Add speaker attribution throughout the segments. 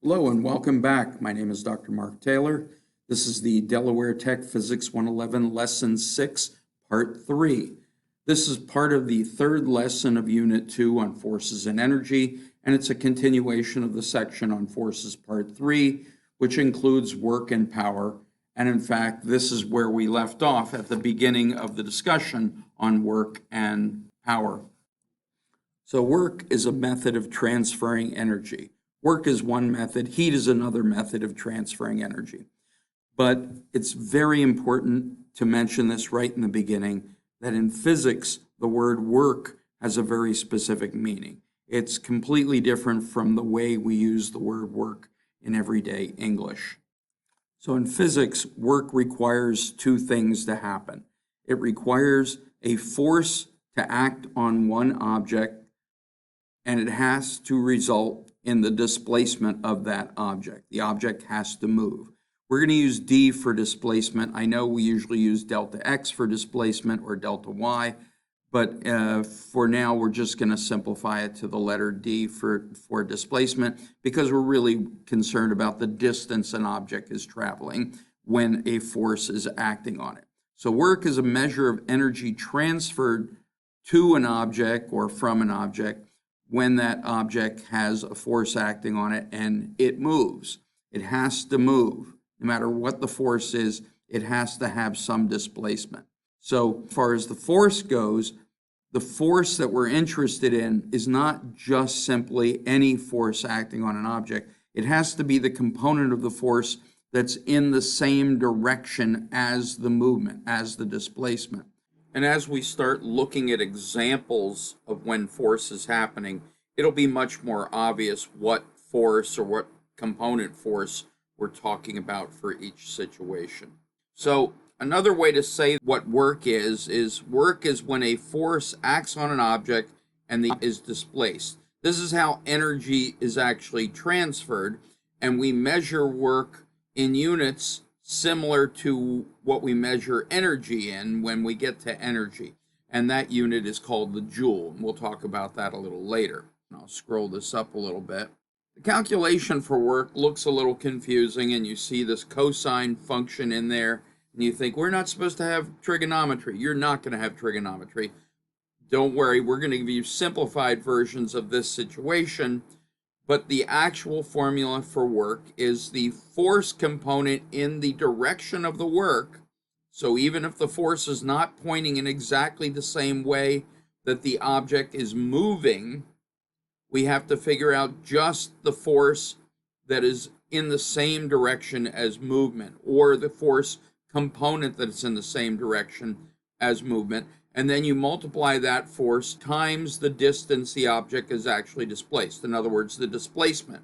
Speaker 1: Hello and welcome back. My name is Dr. Mark Taylor. This is the Delaware Tech Physics 111 Lesson 6, Part 3. This is part of the third lesson of Unit 2 on forces and energy, and it's a continuation of the section on forces Part 3, which includes work and power. And in fact, this is where we left off at the beginning of the discussion on work and power. So work is a method of transferring energy. Work is one method, heat is another method of transferring energy. But it's very important to mention this right in the beginning, that in physics, the word work has a very specific meaning. It's completely different from the way we use the word work in everyday English. So in physics, work requires two things to happen. It requires a force to act on one object, and it has to result in the displacement of that object. The object has to move. We're going to use D for displacement. I know we usually use delta X for displacement or delta Y, but for now we're just going to simplify it to the letter D for displacement because we're really concerned about the distance an object is traveling when a force is acting on it. So work is a measure of energy transferred to an object or from an object when that object has a force acting on it and it moves. It has to move. No matter what the force is, it has to have some displacement. So as far as the force goes, the force that we're interested in is not just simply any force acting on an object. It has to be the component of the force that's in the same direction as the movement, as the displacement. And as we start looking at examples of when force is happening, it'll be much more obvious what force or what component force we're talking about for each situation. So another way to say what work is work is when a force acts on an object and is displaced. This is how energy is actually transferred, and we measure work in units similar to what we measure energy in when we get to energy. And that unit is called the joule. And we'll talk about that a little later. I'll scroll this up a little bit. The calculation for work looks a little confusing, and you see this cosine function in there, and you think, we're not supposed to have trigonometry. You're not going to have trigonometry. Don't worry, we're going to give you simplified versions of this situation. But the actual formula for work is the force component in the direction of the work. So even if the force is not pointing in exactly the same way that the object is moving, we have to figure out just the force that is in the same direction as movement, or the force component that's in the same direction as movement. And then you multiply that force times the distance the object is actually displaced. In other words, the displacement.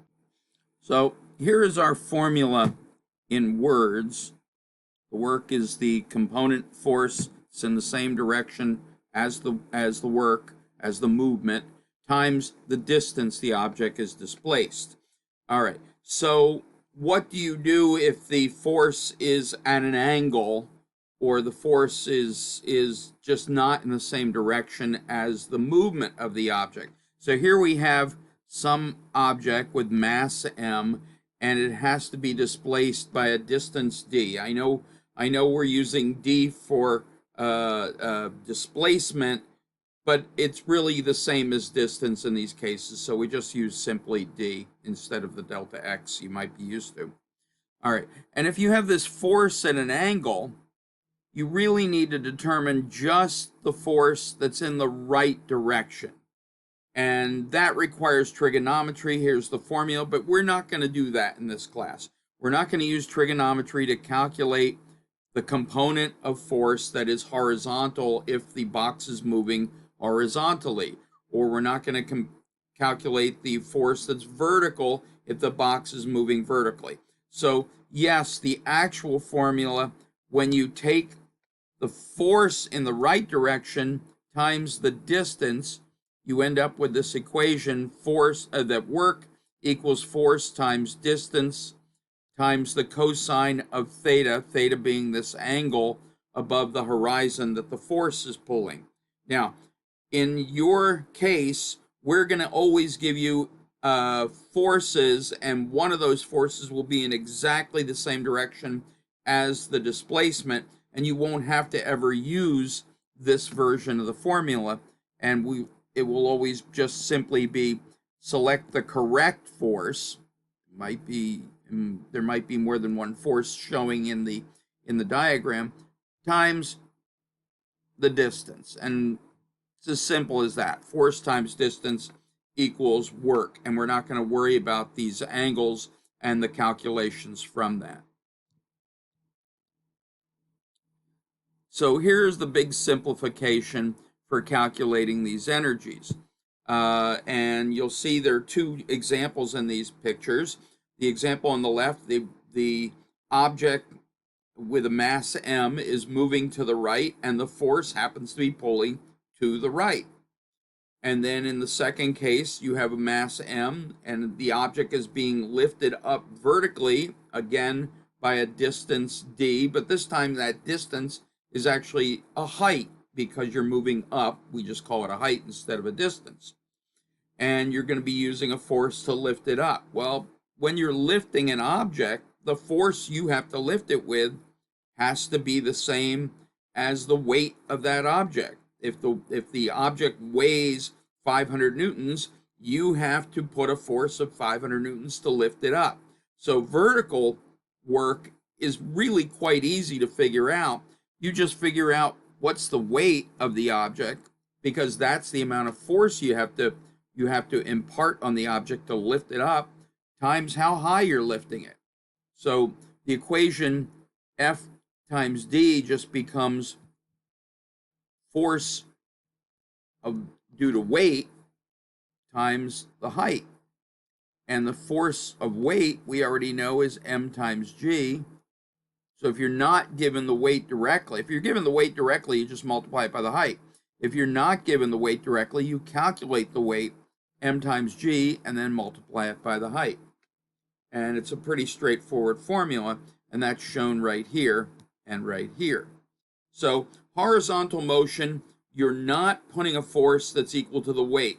Speaker 1: So here is our formula in words. The work is the component force. It's in the same direction as the work, as the movement, times the distance the object is displaced. All right, so what do you do if the force is at an angle, or the force is just not in the same direction as the movement of the object? So here we have some object with mass m, and it has to be displaced by a distance d. I know we're using d for displacement, but it's really the same as distance in these cases, so we just use simply d instead of the delta x you might be used to. All right, and if you have this force at an angle, you really need to determine just the force that's in the right direction. And that requires trigonometry. Here's the formula, but we're not going to do that in this class. We're not going to use trigonometry to calculate the component of force that is horizontal if the box is moving horizontally, or we're not going to calculate the force that's vertical if the box is moving vertically. So yes, the actual formula, when you take the force in the right direction times the distance, you end up with this equation: force that work equals force times distance times the cosine of theta, theta being this angle above the horizon that the force is pulling. Now, in your case, we're going to always give you forces, and one of those forces will be in exactly the same direction as the displacement, and you won't have to ever use this version of the formula, and it will always just simply be select the correct force. There might be more than one force showing in the diagram, times the distance, and it's as simple as that. Force times distance equals work, and we're not going to worry about these angles and the calculations from that. So here's the big simplification for calculating these energies. And you'll see there are two examples in these pictures. The example on the left, the object with a mass m is moving to the right, and the force happens to be pulling to the right. And then in the second case, you have a mass m, and the object is being lifted up vertically, again, by a distance d, but this time that distance is actually a height because you're moving up. We just call it a height instead of a distance. And you're going to be using a force to lift it up. Well, when you're lifting an object, the force you have to lift it with has to be the same as the weight of that object. If the object weighs 500 newtons, you have to put a force of 500 newtons to lift it up. So vertical work is really quite easy to figure out. You just figure out what's the weight of the object, because that's the amount of force you have to impart on the object to lift it up, times how high you're lifting it. So the equation F times D just becomes force due to weight times the height. And the force of weight, we already know, is m times g. So if you're not given the weight directly, if you're given the weight directly, you just multiply it by the height. If you're not given the weight directly, you calculate the weight, m times g, and then multiply it by the height. And it's a pretty straightforward formula, and that's shown right here and right here. So horizontal motion, you're not putting a force that's equal to the weight.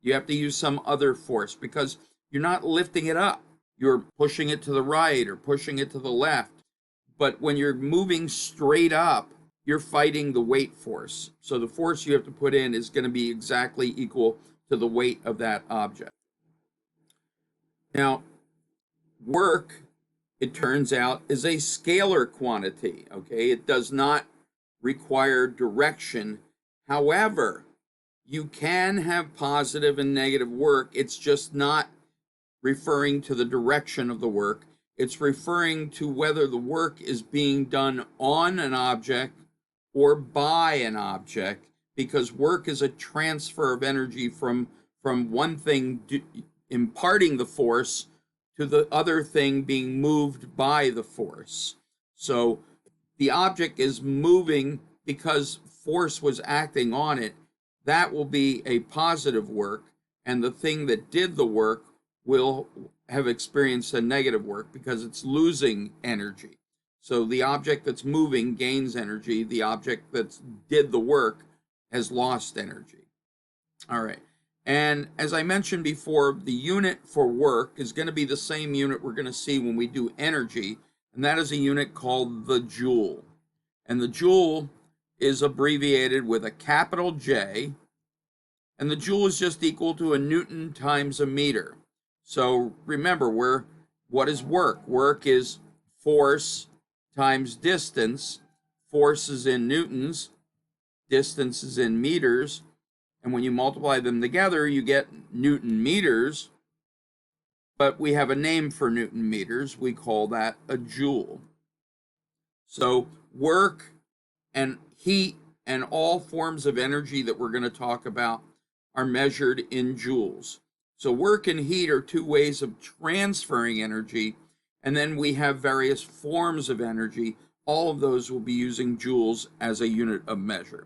Speaker 1: You have to use some other force because you're not lifting it up. You're pushing it to the right or pushing it to the left. But when you're moving straight up, you're fighting the weight force. So the force you have to put in is going to be exactly equal to the weight of that object. Now, work, it turns out, is a scalar quantity, okay? It does not require direction. However, you can have positive and negative work. It's just not referring to the direction of the work. It's referring to whether the work is being done on an object or by an object, because work is a transfer of energy from one thing imparting the force to the other thing being moved by the force. So the object is moving because force was acting on it. That will be a positive work, and the thing that did the work will have experienced a negative work because it's losing energy. So the object that's moving gains energy. The object that did the work has lost energy. All right. And as I mentioned before, the unit for work is going to be the same unit we're going to see when we do energy, and that is a unit called the joule. And the joule is abbreviated with a capital J, and the joule is just equal to a Newton times a meter. So remember, what is work? Work is force times distance. Force is in newtons, distance is in meters, and when you multiply them together, you get Newton meters, but we have a name for Newton meters. We call that a joule. So work and heat and all forms of energy that we're going to talk about are measured in joules. So work and heat are two ways of transferring energy, and then we have various forms of energy. All of those will be using joules as a unit of measure.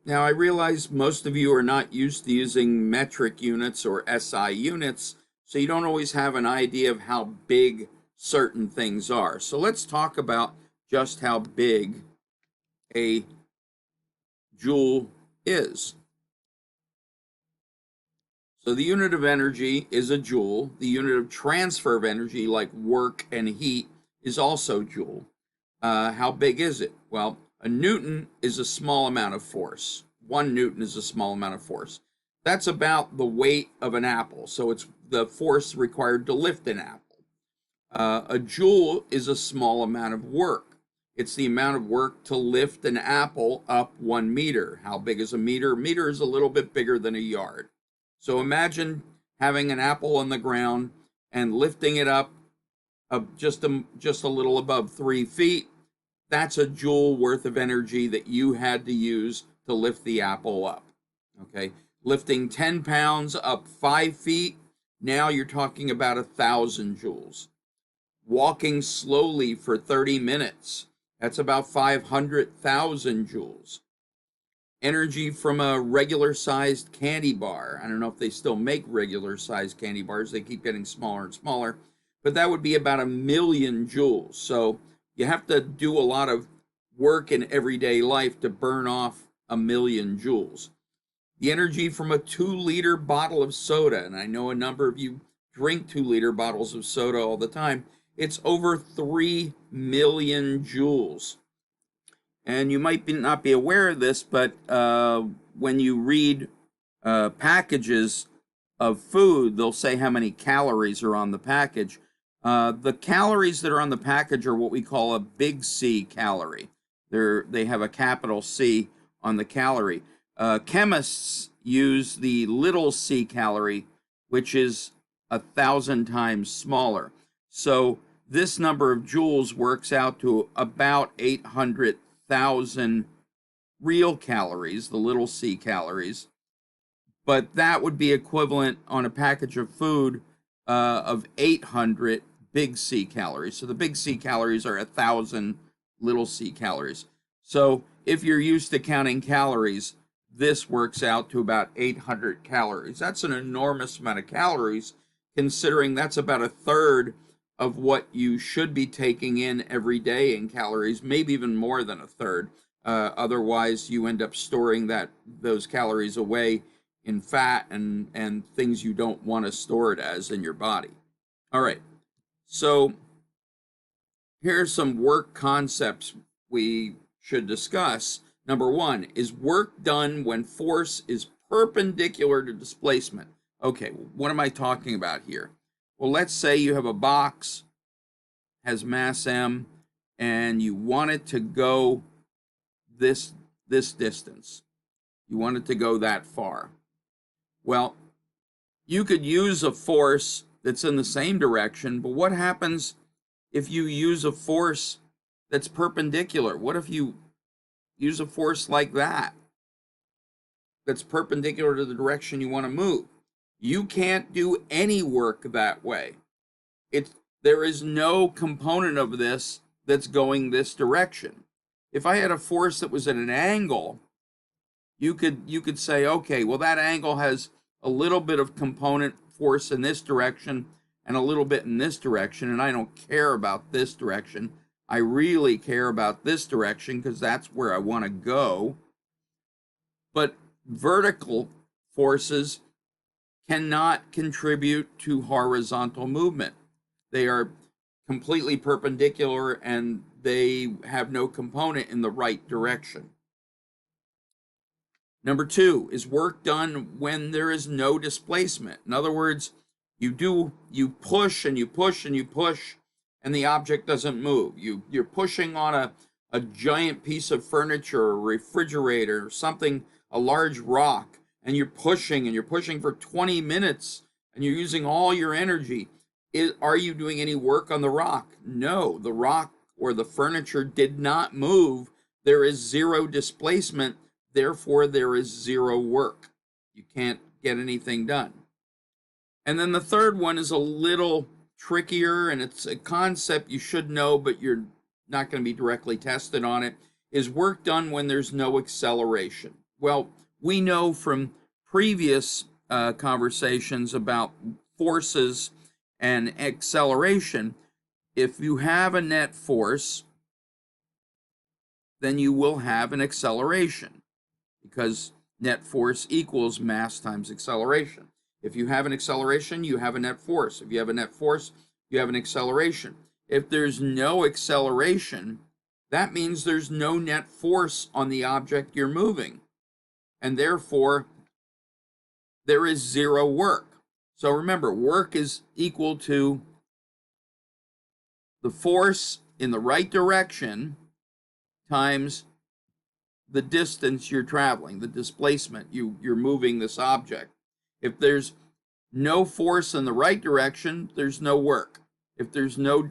Speaker 1: Now, I realize most of you are not used to using metric units or SI units, so you don't always have an idea of how big certain things are. So let's talk about just how big a joule is. So the unit of energy is a joule. The unit of transfer of energy, like work and heat, is also joule. How big is it? Well, a newton is a small amount of force. 1 newton is a small amount of force. That's about the weight of an apple. So it's the force required to lift an apple. A joule is a small amount of work. It's the amount of work to lift an apple up 1 meter. How big is a meter? A meter is a little bit bigger than a yard. So imagine having an apple on the ground and lifting it up just a little above 3 feet. That's a joule worth of energy that you had to use to lift the apple up. Okay, lifting 10 pounds up 5 feet, now you're talking about 1,000 joules. Walking slowly for 30 minutes, that's about 500,000 joules. Energy from a regular sized candy bar. I don't know if they still make regular sized candy bars. They keep getting smaller and smaller, but that would be about 1,000,000 joules. So you have to do a lot of work in everyday life to burn off 1,000,000 joules. The energy from a 2-liter bottle of soda, and I know a number of you drink 2-liter bottles of soda all the time, it's over 3 million joules. And you might not be aware of this, but when you read packages of food, they'll say how many calories are on the package. The calories that are on the package are what we call a big C calorie. They have a capital C on the calorie. Chemists use the little c calorie, which is 1,000 times smaller. So this number of joules works out to about 800,000 real calories, the little c calories, but that would be equivalent on a package of food of 800 big C calories. So the big C calories are 1,000 little c calories. So if you're used to counting calories, this works out to about 800 calories. That's an enormous amount of calories, considering that's about 1/3 of what you should be taking in every day in calories, maybe even more than 1/3. Otherwise, you end up storing those calories away in fat and things you don't want to store it as in your body. All right, so here's some work concepts we should discuss. Number 1, is work done when force is perpendicular to displacement? Okay, what am I talking about here? Well, let's say you have a box, has mass m, and you want it to go this distance. You want it to go that far. Well, you could use a force that's in the same direction, but what happens if you use a force that's perpendicular? What if you use a force like that's perpendicular to the direction you want to move? You can't do any work that way. There is no component of this that's going this direction. If I had a force that was at an angle, you could say, okay, well, that angle has a little bit of component force in this direction and a little bit in this direction, and I don't care about this direction. I really care about this direction because that's where I want to go. But vertical forces cannot contribute to horizontal movement. They are completely perpendicular and they have no component in the right direction. Number 2, is work done when there is no displacement? In other words, you push and you push and you push and the object doesn't move. You're pushing on a giant piece of furniture or refrigerator or something, a large rock, and you're pushing for 20 minutes and you're using all your energy. Are you doing any work on the rock? No, the rock or the furniture did not move. There is zero displacement, therefore there is zero work. You can't get anything done. And then the third one is a little trickier, and it's a concept you should know, but you're not going to be directly tested on it, is work done when there's no acceleration. Well, we know from previous conversations about forces and acceleration, if you have a net force, then you will have an acceleration because net force equals mass times acceleration. If you have an acceleration, you have a net force. If you have a net force, you have an acceleration. If there's no acceleration, that means there's no net force on the object you're moving, and therefore there is zero work. So remember, work is equal to the force in the right direction times the distance you're traveling, the displacement. You're moving this object. If there's no force in the right direction, there's no work. If there's no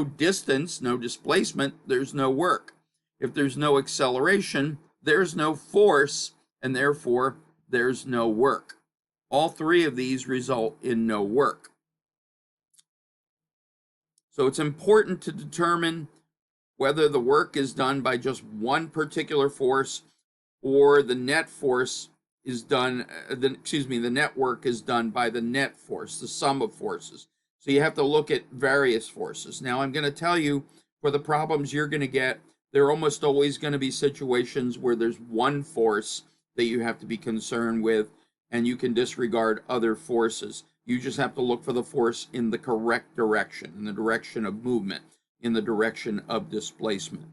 Speaker 1: distance, no displacement, there's no work. If there's no acceleration, there's no force, and therefore there's no work. All three of these result in no work. So it's important to determine whether the work is done by just one particular force or the net force is done, the net work is done by the net force, the sum of forces. So you have to look at various forces. Now I'm going to tell you, for the problems you're going to get, there are almost always going to be situations where there's one force that you have to be concerned with, and you can disregard other forces. You just have to look for the force in the correct direction, in the direction of movement, in the direction of displacement.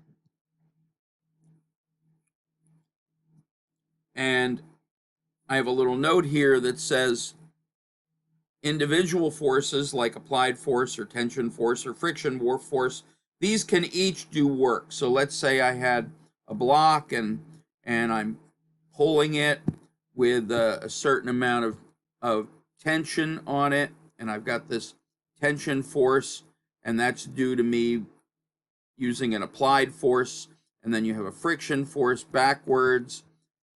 Speaker 1: And I have a little note here that says individual forces like applied force or tension force or friction force, these can each do work. So let's say I had a block and I'm pulling it with a certain amount of tension on it, and I've got this tension force, and that's due to me using an applied force, and then you have a friction force backwards,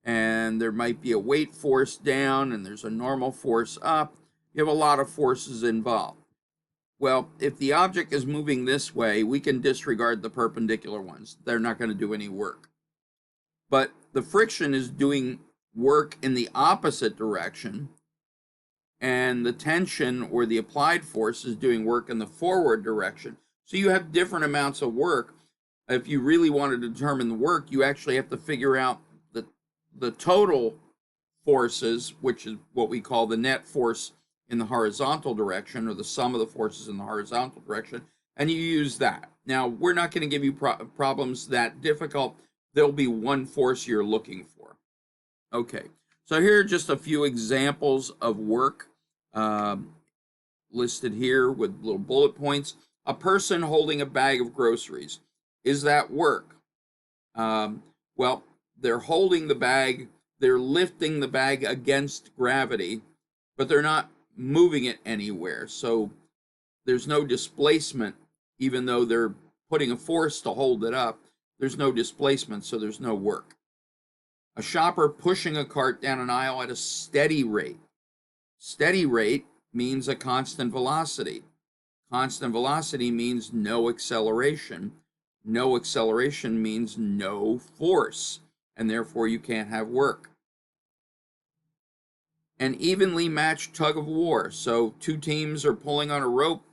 Speaker 1: and there might be a weight force down, and there's a normal force up. You have a lot of forces involved. Well, if the object is moving this way, we can disregard the perpendicular ones. They're not going to do any work. But the friction is doing work in the opposite direction, and the tension or the applied force is doing work in the forward direction. So you have different amounts of work. If you really want to determine the work, you actually have to figure out the total forces, which is what we call the net force in the horizontal direction, or the sum of the forces in the horizontal direction, and you use that. Now, we're not going to give you problems that difficult. There'll be one force you're looking for. Okay, so here are just a few examples of work listed here with little bullet points. A person holding a bag of groceries. Is that work? Well, they're holding the bag, they're lifting the bag against gravity, but they're not moving it anywhere. So there's no displacement, even though they're putting a force to hold it up. There's no displacement, so there's no work. A shopper pushing a cart down an aisle at a steady rate. Steady rate means a constant velocity. Constant velocity means no acceleration. No acceleration means no force, and therefore you can't have work. An evenly matched tug of war. So two teams are pulling on a rope.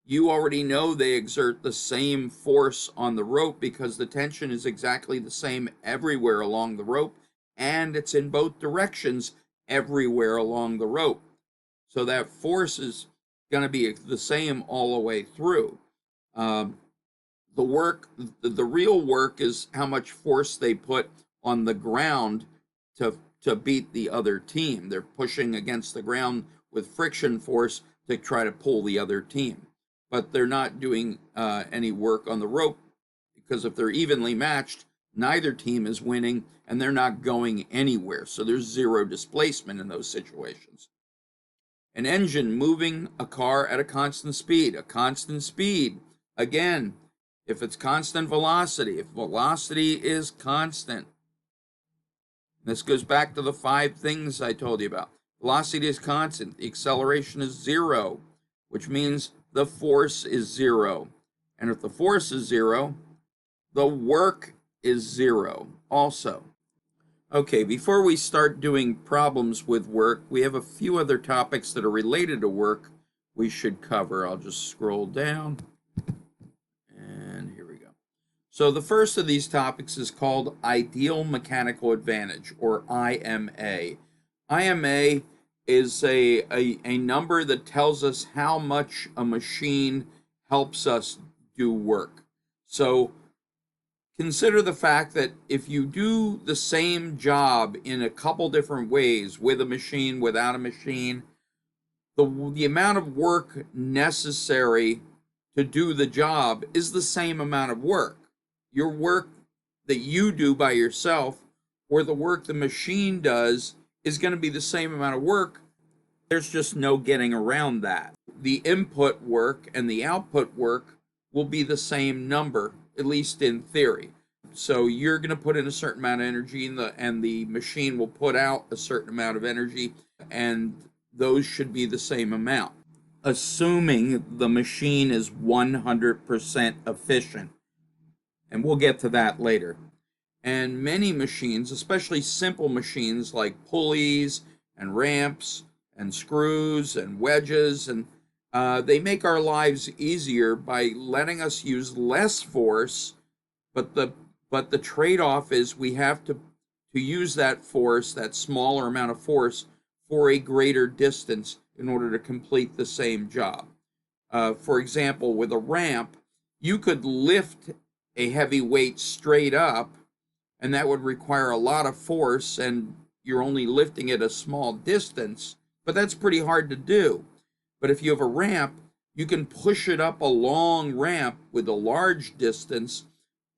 Speaker 1: You already know they exert the same force on the rope because the tension is exactly the same everywhere along the rope, and it's in both directions everywhere along the rope. So that force is going to be the same all the way through. The real work is how much force they put on the ground to beat the other team. They're pushing against the ground with friction force to try to pull the other team. But they're not doing any work on the rope, because if they're evenly matched, neither team is winning and they're not going anywhere. So there's zero displacement in those situations. An engine moving a car at a constant speed. A constant speed, again, if it's constant velocity, if velocity is constant, this goes back to the 5 things I told you about. Velocity is constant, the acceleration is 0, which means the force is 0. And if the force is 0, the work is 0 also. Okay, before we start doing problems with work, we have a few other topics that are related to work we should cover. I'll just scroll down. And here we go. So the first of these topics is called Ideal Mechanical Advantage, or IMA. IMA is a number that tells us how much a machine helps us do work. So consider the fact that if you do the same job in a couple different ways, with a machine, without a machine, the amount of work necessary to do the job is the same amount of work. Your work that you do by yourself or the work the machine does is going to be the same amount of work. There's just no getting around that. The input work and the output work will be the same number, at least in theory. So you're going to put in a certain amount of energy, and the machine will put out a certain amount of energy, and those should be the same amount, assuming the machine is 100% efficient. And we'll get to that later. And many machines, especially simple machines like pulleys and ramps and screws and wedges, and they make our lives easier by letting us use less force, but the trade-off is we have to use that force, that smaller amount of force, for a greater distance in order to complete the same job. For example, with a ramp, you could lift a heavy weight straight up, and that would require a lot of force, and you're only lifting it a small distance, but that's pretty hard to do. But if you have a ramp, you can push it up a long ramp with a large distance,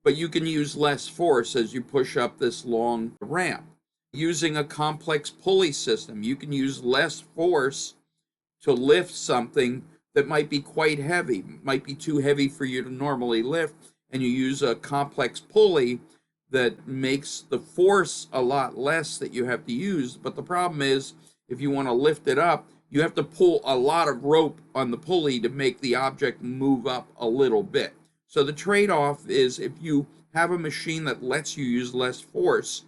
Speaker 1: but you can use less force as you push up this long ramp. Using a complex pulley system, you can use less force to lift something that might be quite heavy, might be too heavy for you to normally lift, and you use a complex pulley that makes the force a lot less that you have to use. But the problem is, if you want to lift it up, you have to pull a lot of rope on the pulley to make the object move up a little bit. So the trade-off is, if you have a machine that lets you use less force,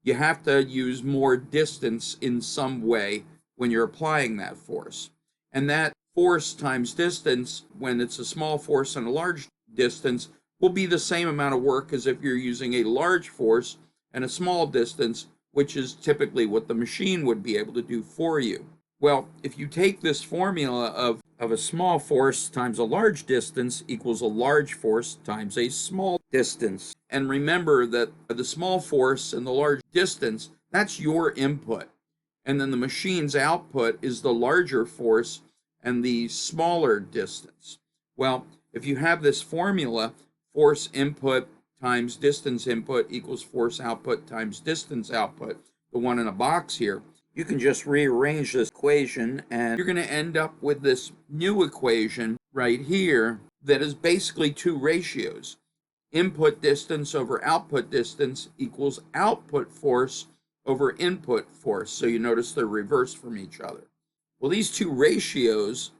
Speaker 1: you have to use more distance in some way when you're applying that force. And that force times distance, when it's a small force and a large distance, will be the same amount of work as if you're using a large force and a small distance, which is typically what the machine would be able to do for you. Well, if you take this formula of a small force times a large distance equals a large force times a small distance, and remember that the small force and the large distance, that's your input, and then the machine's output is the larger force and the smaller distance. Well, if you have this formula, force input times distance input equals force output times distance output, the one in a box here, you can just rearrange this equation, and you're going to end up with this new equation right here that is basically two ratios. Input distance over output distance equals output force over input force. So you notice they're reversed from each other. Well, these two ratios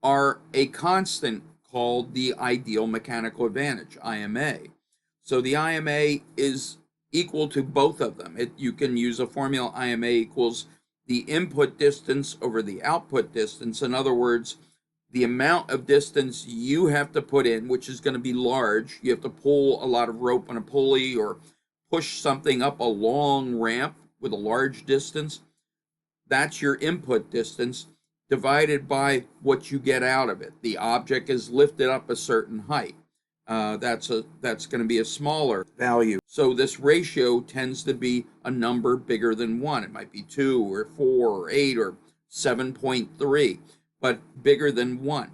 Speaker 1: are a constant called the ideal mechanical advantage, IMA. So the IMA is equal to both of them. You can use a formula, IMA equals the input distance over the output distance. In other words, the amount of distance you have to put in, which is going to be large. You have to pull a lot of rope on a pulley or push something up a long ramp with a large distance. That's your input distance divided by what you get out of it. The object is lifted up a certain height. That's going to be a smaller value. So this ratio tends to be a number bigger than 1. It might be 2 or 4 or 8 or 7.3, but bigger than 1.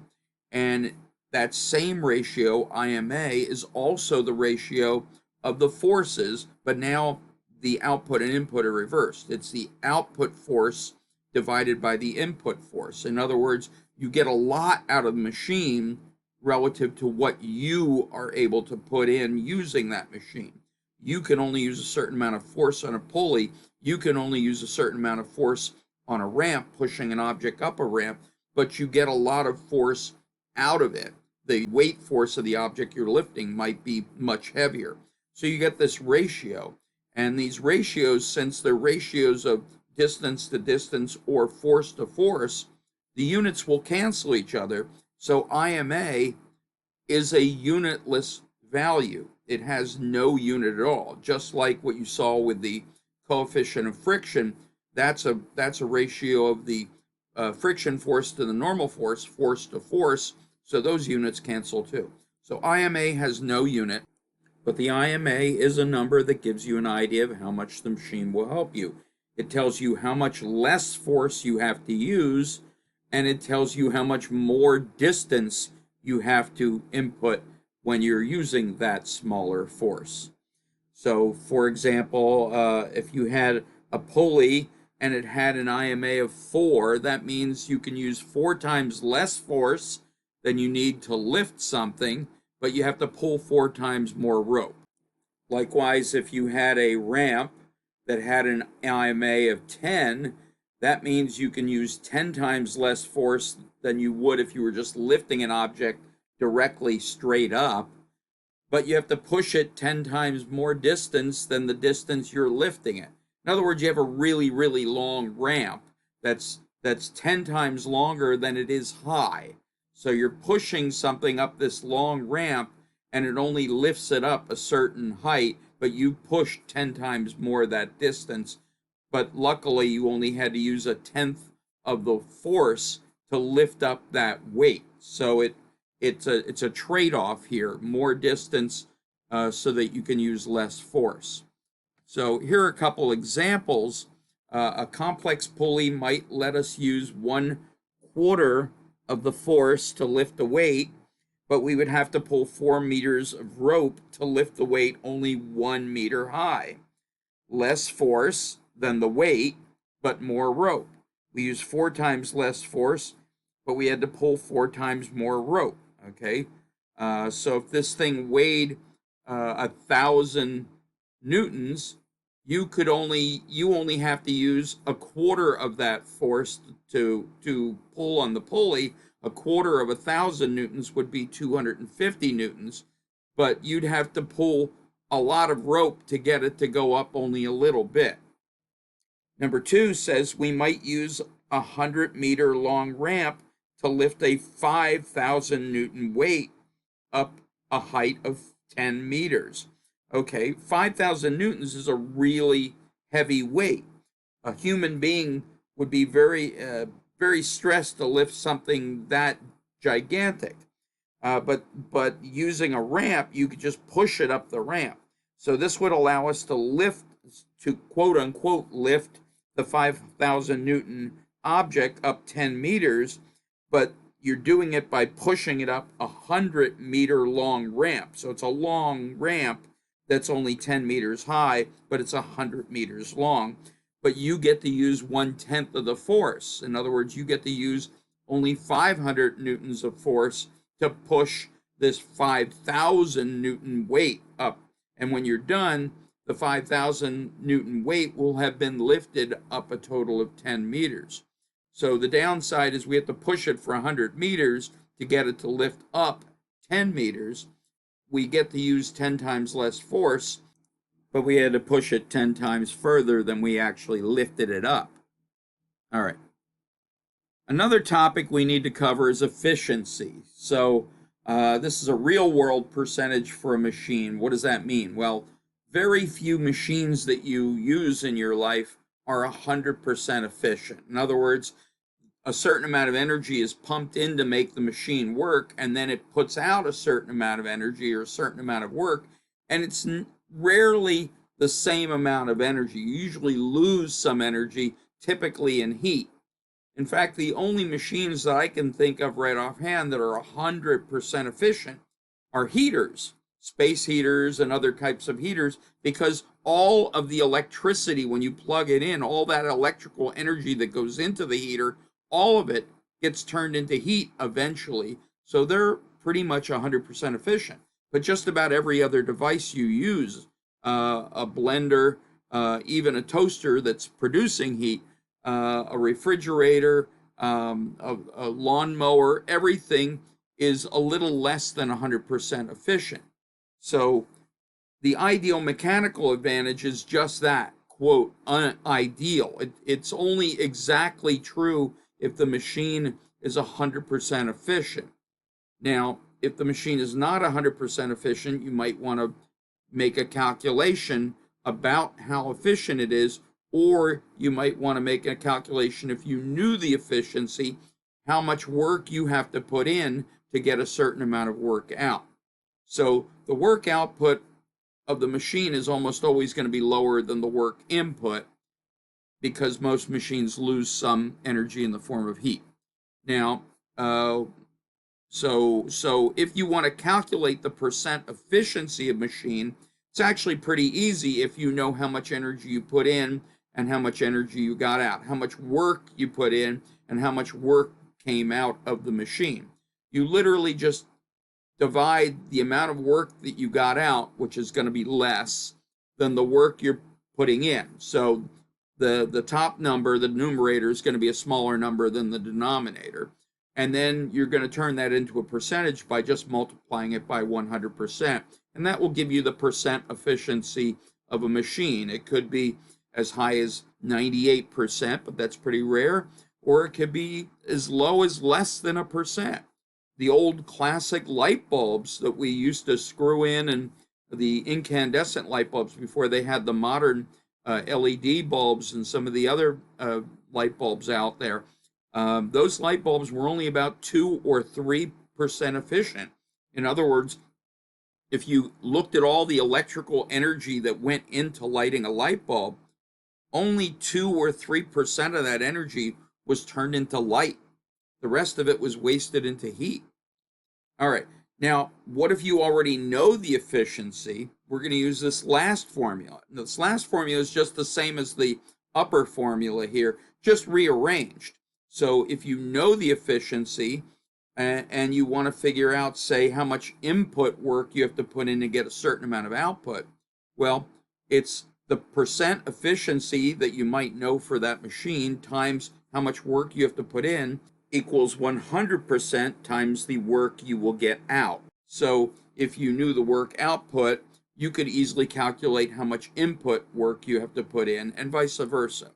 Speaker 1: And that same ratio, IMA, is also the ratio of the forces, but now the output and input are reversed. It's the output force divided by the input force. In other words, you get a lot out of the machine relative to what you are able to put in using that machine. You can only use a certain amount of force on a pulley. You can only use a certain amount of force on a ramp, pushing an object up a ramp, but you get a lot of force out of it. The weight force of the object you're lifting might be much heavier. So you get this ratio. And these ratios, since they're ratios of distance to distance or force to force, the units will cancel each other. So IMA is a unitless value. It has no unit at all. Just like what you saw with the coefficient of friction, that's a ratio of the friction force to the normal force, force to force, so those units cancel too. So IMA has no unit, but the IMA is a number that gives you an idea of how much the machine will help you. It tells you how much less force you have to use, and it tells you how much more distance you have to input when you're using that smaller force. So, for example, if you had a pulley and it had an IMA of 4, that means you can use 4 times less force than you need to lift something, but you have to pull 4 times more rope. Likewise, if you had a ramp that had an IMA of 10, that means you can use 10 times less force than you would if you were just lifting an object directly straight up, but you have to push it 10 times more distance than the distance you're lifting it. In other words, you have a really, really long ramp that's 10 times longer than it is high. So you're pushing something up this long ramp and it only lifts it up a certain height, but you push 10 times more of that distance. But luckily, you only had to use a tenth of the force to lift up that weight. So it's a trade-off here, more distance so that you can use less force. So here are a couple examples. A complex pulley might let us use 1/4 of the force to lift a weight, but we would have to pull 4 meters of rope to lift the weight only 1 meter high. Less force than the weight, but more rope. We use 4 times less force, but we had to pull 4 times more rope. Okay, so if this thing weighed 1,000 newtons, you only have to use 1/4 of that force to pull on the pulley. 1/4 of 1,000 newtons would be 250 newtons, but you'd have to pull a lot of rope to get it to go up only a little bit. Number 2 says we might use a 100-meter long ramp to lift a 5,000 Newton weight up a height of 10 meters. Okay, 5,000 newtons is a really heavy weight. A human being would be very stressed to lift something that gigantic. But using a ramp, you could just push it up the ramp. So this would allow us to quote unquote lift the 5,000 Newton object up 10 meters, but you're doing it by pushing it up a 100-meter long ramp. So it's a long ramp that's only 10 meters high, but it's 100 meters long. But you get to use 1/10 of the force. In other words, you get to use only 500 newtons of force to push this 5,000 Newton weight up. And when you're done, the 5,000 Newton weight will have been lifted up a total of 10 meters. So the downside is we have to push it for 100 meters to get it to lift up 10 meters. We get to use 10 times less force, but we had to push it 10 times further than we actually lifted it up. All right. Another topic we need to cover is efficiency. So this is a real world percentage for a machine. What does that mean? Well, very few machines that you use in your life are 100% efficient. In other words, a certain amount of energy is pumped in to make the machine work, and then it puts out a certain amount of energy or a certain amount of work, and it's rarely the same amount of energy. You usually lose some energy, typically in heat. In fact, the only machines that I can think of right offhand that are 100% efficient are heaters, space heaters and other types of heaters, because all of the electricity, when you plug it in, all that electrical energy that goes into the heater, all of it gets turned into heat eventually. So they're pretty much 100% efficient. But just about every other device you use, a blender, even a toaster that's producing heat, a refrigerator, a lawnmower, everything is a little less than 100% efficient. So the ideal mechanical advantage is just that, quote, ideal. It's only exactly true if the machine is 100% efficient. Now, if the machine is not 100% efficient, you might want to make a calculation about how efficient it is, Or you might want to make a calculation if you knew the efficiency, how much work you have to put in to get a certain amount of work out. So the work output of the machine is almost always going to be lower than the work input because most machines lose some energy in the form of heat. Now, so if you want to calculate the percent efficiency of machine, it's actually pretty easy if you know how much energy you put in and how much energy you got out, how much work you put in and how much work came out of the machine. You literally just divide the amount of work that you got out, which is going to be less than the work you're putting in. So the top number, the numerator, is going to be a smaller number than the denominator. And then you're going to turn that into a percentage by just multiplying it by 100%. And that will give you the percent efficiency of a machine. It could be as high as 98%, but that's pretty rare. Or it could be as low as less than 1%. The old classic light bulbs that we used to screw in, and the incandescent light bulbs before they had the modern LED bulbs and some of the other light bulbs out there, those light bulbs were only about 2 or 3% efficient. In other words, if you looked at all the electrical energy that went into lighting a light bulb, only 2 or 3% of that energy was turned into light. The rest of it was wasted into heat. All right, now what if you already know the efficiency? We're going to use this last formula. This last formula is just the same as the upper formula here, just rearranged. So if you know the efficiency and you want to figure out, say, how much input work you have to put in to get a certain amount of output, well, it's the percent efficiency that you might know for that machine times how much work you have to put in equals 100% times the work you will get out. So if you knew the work output, you could easily calculate how much input work you have to put in, and vice versa.